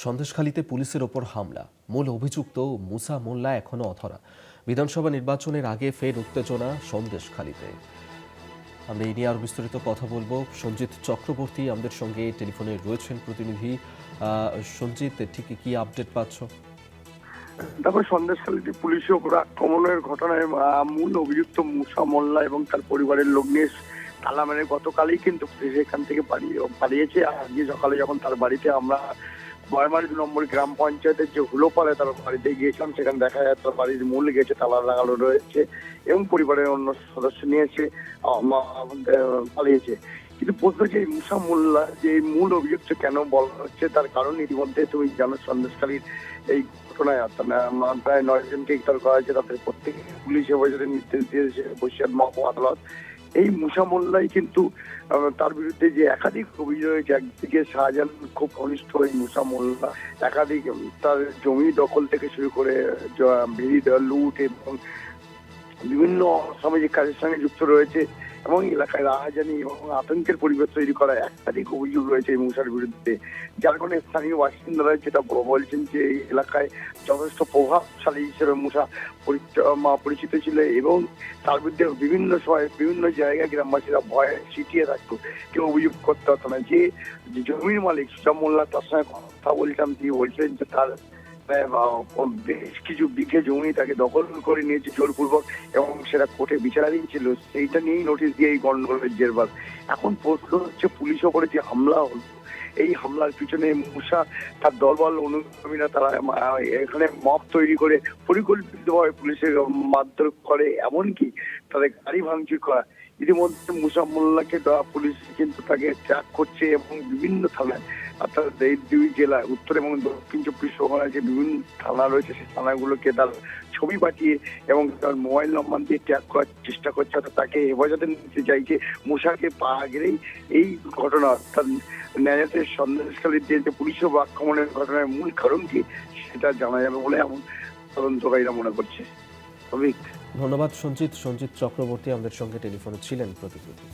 সন্দেশখালীতে পুলিশের ওপর হামলা, মূল অভিযুক্ত মুসা মোল্লা এখনো অধরা। বিধানসভা নির্বাচনের আগে ফের উত্তেজনা সন্দেশখালীতে। আমরা এই নিয়ে আরো বিস্তারিত কথা বলবো। সঞ্জিত চক্রবর্তী আমাদের সঙ্গে টেলিফোনে রয়েছেন প্রতিনিধি। সঞ্জিত, ঠিক কি আপডেট পাচ্ছ? তারপর সন্দেশখালীতে পুলিশের উপর আক্রমণের ঘটনায় মূল অভিযুক্ত মুসা মোল্লা এবং তার পরিবারের লোক নিয়ে তালা মেরে গতকালই কিন্তু পুলিশ এখান থেকে পালিয়েছে। আজকে সকালে যখন তার বাড়িতে আমরা বয়মারি 2 নম্বর গ্রাম পঞ্চায়েতের যে হুলোপাড়ে তার বাড়িতে গিয়েছিলাম, সেখানে দেখা যায় তার বাড়ির মূল গেছে তালা লাগানো রয়েছে এবং পরিবারের অন্য সদস্য নিয়েছে পালিয়েছে। কিন্তু প্রশ্ন যে মুসা মোল্লা যে মূল অভিযুক্ত কেন বলা হচ্ছে, তার কারণ ইতিমধ্যে তুমি জানো সন্দেশখালীর এই ঘটনায় প্রায় 9 জনকে গ্রেফতার করা হয়েছে। তাদের প্রত্যেকে পুলিশ হেফাজতের নির্দেশ দিয়েছে বসিরহাট মহকুমা আদালত। এই মুসা মোল্লাই কিন্তু তার বিরুদ্ধে যে একাধিক অভিযোগ হয়েছে, একদিকে শাহজাহান খুব ঘনিষ্ঠ এই মুসা মোল্লা একাধিক তার জমি দখল থেকে শুরু করে ভিড় লুট এবং বিভিন্ন সামাজিক কাজের সঙ্গে যুক্ত রয়েছে এবং এলাকায় রাহাজানি এবং আতঙ্কের পরিবেশ তৈরি করা একাধিক অভিযোগ রয়েছে এই মুসার বিরুদ্ধে। যার কারণে স্থানীয় বাসিন্দারা যেটা বলছেন যে এই এলাকায় যথেষ্ট প্রভাবশালী হিসেবে মুসা পরিচিত ছিল এবং তার বিরুদ্ধে বিভিন্ন সময় বিভিন্ন জায়গায় গ্রামবাসীরা ভয়ে ছিটিয়ে থাকতো, কেউ অভিযোগ করতে হতো না। যে জমির মালিক সুজা মোল্লা, তার সঙ্গে কথা বলছিলাম, তিনি বলছিলেন যে তার বেশ কিছু বিঘে জমি তাকে দখল করে নিয়েছে জোরপূর্বক এবং সেটা কোর্টে বিচারাধীন ছিল। সেইটা নিয়েই নোটিশ দিয়ে এই গন্ডগোলের জেরবার। এখন প্রশ্ন হচ্ছে পুলিশের উপরে যে হামলা হলো, এই হামলার পিছনে মুসা তার দলবল অনুগামীরা তারা এখানে মব তৈরি করে পরিকল্পিতভাবে পুলিশের মারধর করে, এমনকি তাদের গাড়ি ভাঙচুর করা। ইতিমধ্যে মুসা মোল্লাকে পুলিশ কিন্তু তাকে ট্র্যাক করছে এবং বিভিন্ন থানায়, অর্থাৎ এই 2 জেলায় উত্তর এবং দক্ষিণ 24 পরগনায় যে বিভিন্ন থানা রয়েছে সেই থানাগুলোকে তার ছবি পাঠিয়ে এবং তার মোবাইল নম্বর দিয়ে ট্র্যাক করার চেষ্টা করছে, অর্থাৎ তাকে হেফাজতে নিতে চাইছে। মুসাকে পাওয়া গেলেই এই ঘটনা, অর্থাৎ ন্যায়ালয়ের সন্দেশখালীর যে পুলিশের আক্রমণের ঘটনার মূল কারণ কি সেটা জানা যাবে বলে এমন তদন্তকারীরা মনে করছে। ধন্যবাদ সঞ্জিত চক্রবর্তী আমাদের সঙ্গে টেলিফোনে ছিলেন প্রতিনিধি।